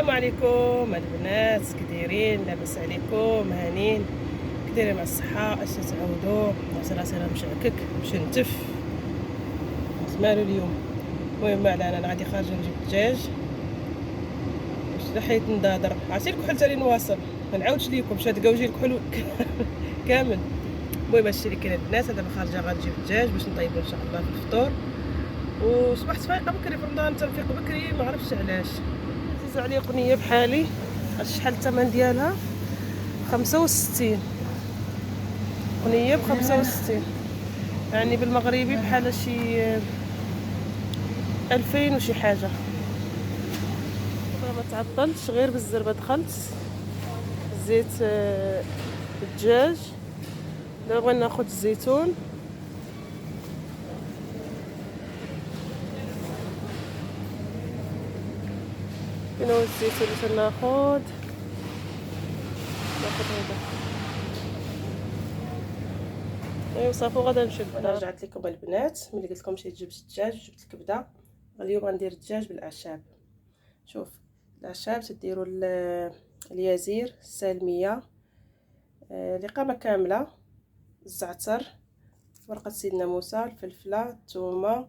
السلام عليكم البنات، كدايرين؟ لاباس عليكم؟ هانين؟ كدايرين مع الصحه؟ اش تعاودوا؟ راسي راه مشعكك مشنتف مالو اليوم. المهم ما علينا، انا غادي خارجه نجيب الدجاج باش حيت ندادر. عرفتي الكحل تاعي نواصل، ما نعاودش ليكم شاد كاوجي الكحل كامل. المهم هادشي اللي كاين البنات. انا دابا خارجه غنجيب الدجاج باش نطيبو ان شاء الله في الفطور. وصبحت فايقه بكري في رمضان، تنفيق بكري ما عرفتش علاش. عزيزه عليا قنيه بحالي. شحال الثمن ديالها؟ 65 قنيه ب65، يعني بالمغربي بحال شي 2000 وشي حاجه. ما تعطلتش غير بالزربه دخلت زيت الدجاج. دابا بغينا ناخذ الزيتون. فين هو الزيتون اللي تناخذ؟ ناخذ هذا. ايوا صافي غادا نمشي. انا رجعت لكم البنات، ملي قلت لكم مشيت جبت الدجاج وجبت الكبده. اليوم غندير الدجاج بالاعشاب. شوف الاعشاب تديروا اليازير، السالميه، القامه كامله، الزعتر، ورقه سيدنا موسى، الفلفله، الثومه.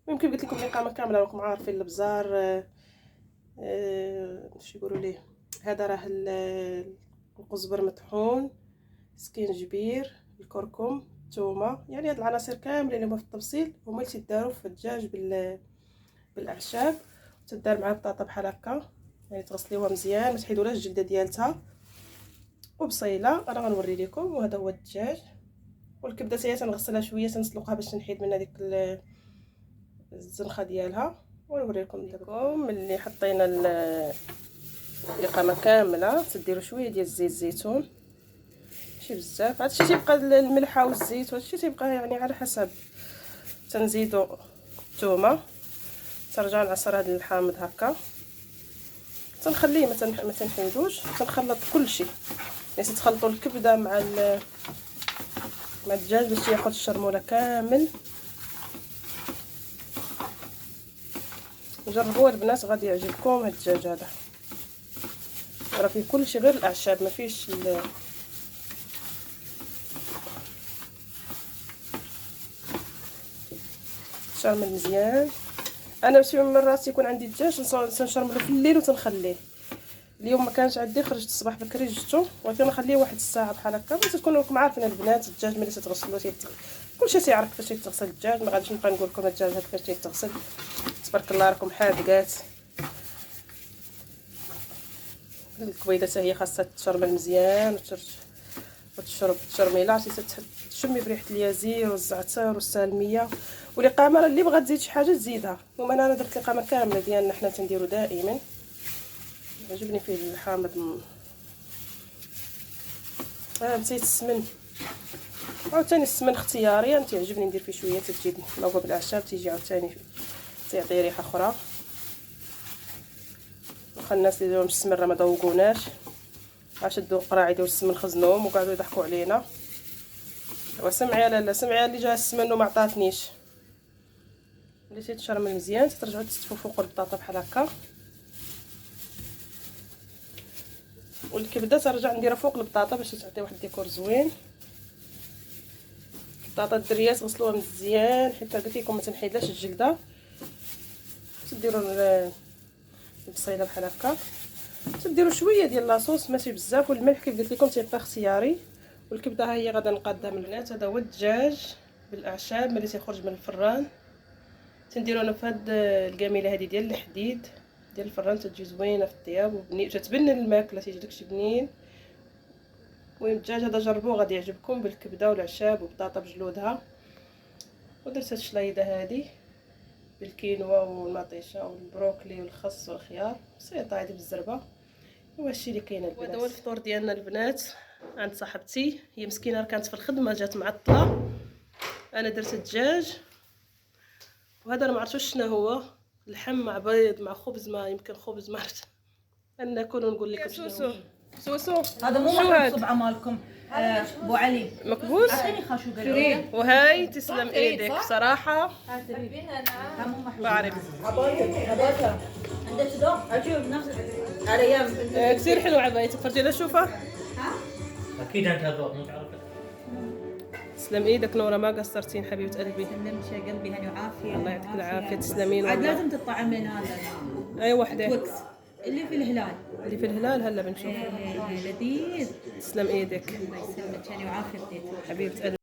يمكن قلت لكم القامه كامله، راكم عارفين البزار. شو يقولوا ليه هذا؟ راه القزبر مطحون، سكينجبير، الكركم، الثومه. يعني هاد العناصر كاملين اللي هما في التبصيل هما اللي تداروا في الدجاج بالاعشاب. تدار مع البطاطا بحال هكا، يعني تغسليوها مزيان ما تحيدولاش الجلده ديالتها، وبصيله. انا غنوري لكم. وهذا هو الدجاج. والكبده حتى تنغسلها شويه، تنسلقها باش نحيد منها ديك الزنخه ديالها. ونوريكم دابا ملي حطينا القامه كامله. تديروا شويه ديال زيت الزيتون، ماشي بزاف. هادشي تيبقى الملحه والزيت وهادشي تيبقى يعني على حسب. تنزيدوا الثومه، ترجع نعصر هذا الحامض هكا، تنخليه ما تنحيدوش. تنخلط كلشي، يعني تخلطوا الكبده مع الدجاج باش ياخذ الشرموله كامل. جربوه البنات غادي يعجبكم هاد الدجاج هذا. راه فيه كلشي غير الاعشاب، ما فيهش شرمل مزيان. انا شي من مرات يكون عندي الدجاج تنشرملو في الليل وتنخليه. اليوم ما كانش عندي، خرجت الصباح بكري جبته، ولكن نخليه واحد الساعه بحال هكا باش تكونوا راكم عارفين البنات. الدجاج ملي تتغسلو كلشي تيعرف كيفاش يتغسل الدجاج. ما غاديش نبقى نقول لكم الدجاج كيفاش تيتغسل. تبارك الله راكم حادقات. الكبيده حتى هي خاصها تشرمل مزيان وتشرب التشرميله. عرفتي تشمي بريحه اليازير والزعتر والسالميه والقامه. اللي بغات تزيد شي حاجه تزيدها. المهم انا درت القامه كامله ديالنا حنا تنديرو دائما. عجبني فيه الحامض. نسيت السمن. عاوتاني السمن اختياري، انا تيعجبني ندير فيه شويه تزيد ملوقه بالاعشاب، تيجي عاوتاني تيعطي ريحه اخرى. واخا الناس اللي داوهم السمن راه ما ذوقوناش، عاد شدوا القراعي ديال السمن خزنوهم وقعدوا يضحكوا علينا. وسمعي لا سمعي اللي جا السمن وما عطاتنيش. ملي تيتشرمل مزيان ترجعوا تستفوا فوق البطاطا بحال هكا. والكبده ترجع نديرها فوق البطاطا باش تعطي واحد الديكور زوين. البطاطا الدريات غسلوها مزيان حيت قلت لكم ما تنحيدلاش الجلده. تديروا البصيله بحال هكا، تديروا شويه ديال لاصوص ماشي بزاف، والملح كيف قلت لكم تيبقى اختياري. والكبده ها هي غادا نقادها البنات. هذا هو الدجاج بالاعشاب ملي تيخرج من الفران. تنديروا انا في هاد الكاميله هذه ديال الحديد ديال الفران، تجي زوينه في الطياب وبنين، تتبنن الماكله، تيجي داكشي بنين. المهم الدجاج هذا جربوه غادي يعجبكم بالكبده والاعشاب وبطاطا بجلودها. ودرت هاد الشلايده هذه بالكينوا والمطيشه والبروكلي والخس والخيار، بسيطه هذه بالزربه. هو هادشي اللي كاين البنات. هذا هو الفطور ديالنا البنات عند صاحبتي. هي مسكينه كانت في الخدمه جات معطله. انا درت الدجاج، وهذا انا ما عرفتش شنو هو. لحم مع بيض مع خبز، ما يمكن خبز ما عرفت. انا نكون نقول لكم شنو سوسو. هذا مو محبوس بعمالكم. ابو علي مكبوس. اعطيني خاشو قالوا. وهاي تسلم ايدك بصراحه. مو محبوس. بعرف عباية عندك ذوق عجيب نفس على ايام كثير حلو عبايتك، فرجينا شوفها. اكيد عندها ذوق مو تعرفي. تسلم ايدك نورة، ما قصرتين حبيبة قلبي. سلمت يا قلبي، هني وعافيه. الله يعطيك العافية، تسلمين عاد والله. لازم تطعم من هذا اي وحدة توكس اللي في الهلال. اللي في الهلال هلا بنشوف. لذيذ. تسلم ايدك الله يسلمك، هني وعافيه بديت. حبيبة قلبي.